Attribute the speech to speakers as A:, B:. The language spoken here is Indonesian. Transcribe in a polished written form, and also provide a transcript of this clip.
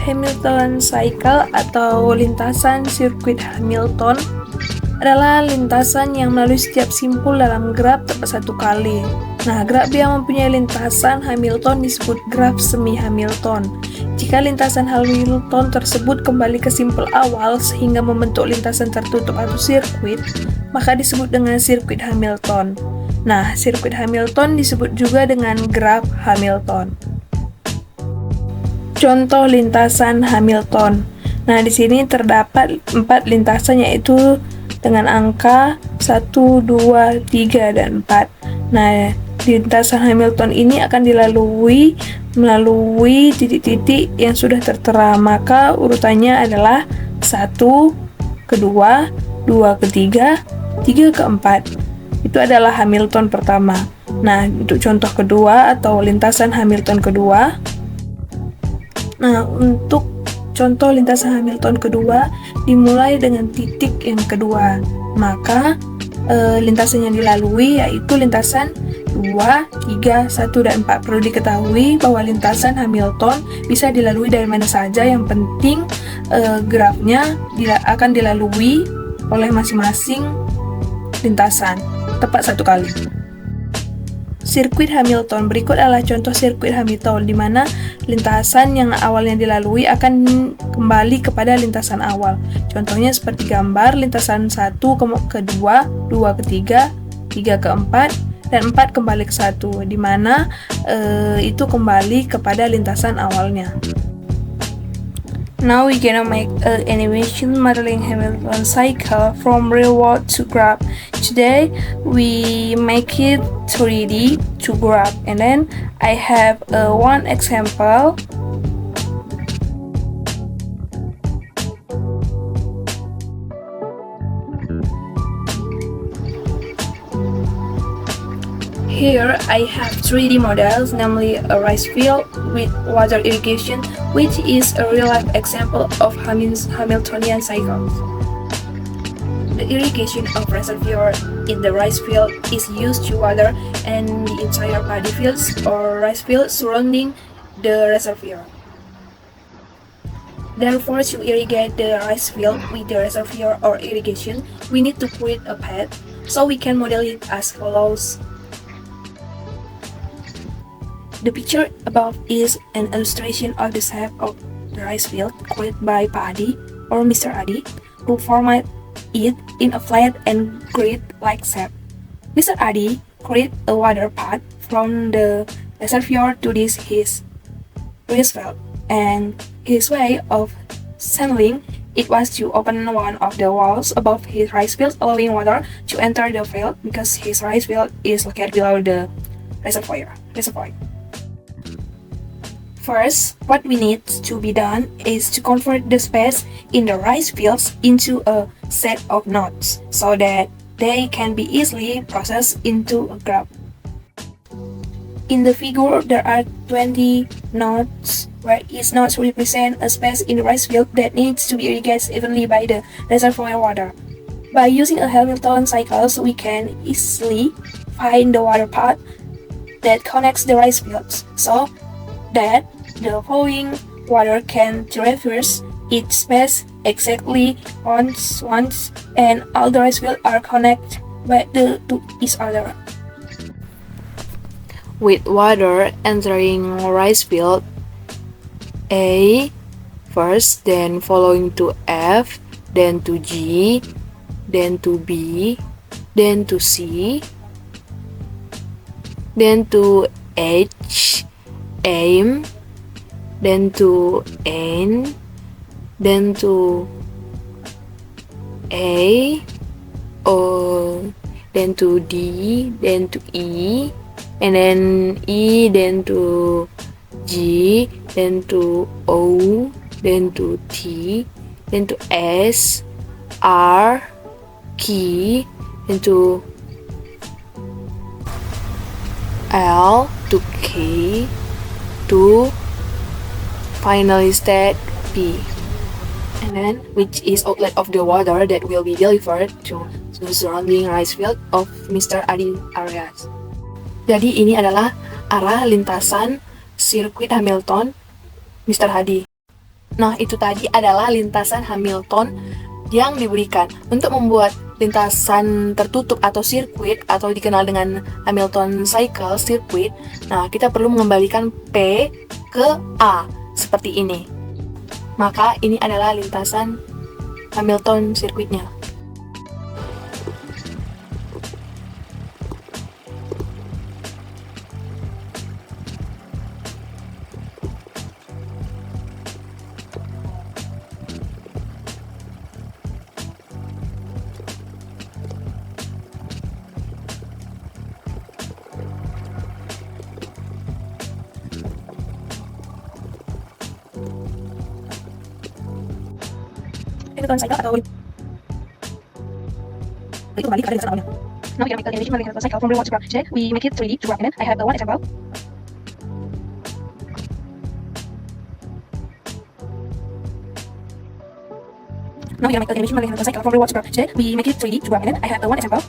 A: Hamilton Cycle atau lintasan sirkuit Hamilton adalah lintasan yang melalui setiap simpul dalam graf tepat satu kali. Nah, graf yang mempunyai lintasan Hamilton disebut graf semi Hamilton. Jika lintasan Hamilton tersebut kembali ke simpul awal sehingga membentuk lintasan tertutup atau sirkuit, maka disebut dengan sirkuit Hamilton. Nah, sirkuit Hamilton disebut juga dengan graf Hamilton. Contoh lintasan Hamilton. Nah, di sini terdapat 4 lintasan, yaitu dengan angka 1, 2, 3, dan 4. Nah, lintasan Hamilton ini akan dilalui melalui titik-titik yang sudah tertera, maka urutannya adalah 1 ke 2, 2 ke 3, 3 ke 4. Itu adalah Hamilton pertama. Nah, untuk contoh kedua atau lintasan Hamilton kedua. Nah, untuk contoh lintasan Hamilton kedua dimulai dengan titik yang kedua, maka lintasan yang dilalui yaitu lintasan 2, 3, 1, dan 4. Perlu diketahui bahwa lintasan Hamilton bisa dilalui dari mana saja, yang penting grafnya akan dilalui oleh masing-masing lintasan tepat satu kali. Sirkuit Hamilton. Berikut adalah contoh sirkuit Hamilton, di mana lintasan yang awalnya dilalui akan kembali kepada lintasan awal. Contohnya seperti gambar lintasan 1 ke 2, 2 ke 3, 3 ke 4, dan 4 kembali ke 1, di mana itu kembali kepada lintasan awalnya. Now we're gonna make an animation modeling Hamilton cycle from real world to graph. Today we make it 3D to graph, and then I have one example. Here I have 3D models, namely a rice field with water irrigation, which is a real-life example of Hamiltonian cycles. The irrigation of reservoir in the rice field is used to water and the entire paddy fields or rice fields surrounding the reservoir. Therefore, to irrigate the rice field with the reservoir or irrigation, we need to create a path, so we can model it as follows. The picture above is an illustration of the shape of the rice field created by Paddy or Mr. Adi, who formed it in a flat and grid-like shape. Mr. Adi created a water path from the reservoir to his rice field, and his way of handling it was to open one of the walls above his rice field, allowing water to enter the field because his rice field is located below the reservoir. First, what we need to be done is to convert the space in the rice fields into a set of nodes so that they can be easily processed into a graph. In the figure, there are 20 nodes, where each node represents a space in the rice field that needs to be irrigated evenly by the reservoir water. By using a Hamilton cycle, we can easily find the water path that connects the rice fields, so that the flowing water can traverse each space exactly once, and all the rice fields are connected to each other.
B: With water entering rice field A first, then following to F, then to G, then to B, then to C, then to H, M, then to N, then to A, O, then to D, then to E, and then E, then to G, then to O, then to T, then to S, R, Q, then to L, to K, to finally state P, and then which is outlet of the water that will be delivered to the surrounding rice field of Mr. Adi areas. Jadi ini adalah arah lintasan sirkuit Hamilton Mr. Hadi. Nah, itu tadi adalah lintasan Hamilton yang diberikan. Untuk membuat lintasan tertutup atau sirkuit atau dikenal dengan Hamilton Cycle Circuit, nah kita perlu mengembalikan P ke A seperti ini. Maka ini adalah lintasan Hamilton sirkuitnya.
A: Hamilton cycle atau itu kembali pada lintasan awalnya. Now we are making animation Hamilton cycle from real world to graph. Today we make it 3D to graph, and then I have the one example. Now we are making animation Hamilton cycle from real world to graph. Today we make it 3D to graph, and then I have the one example.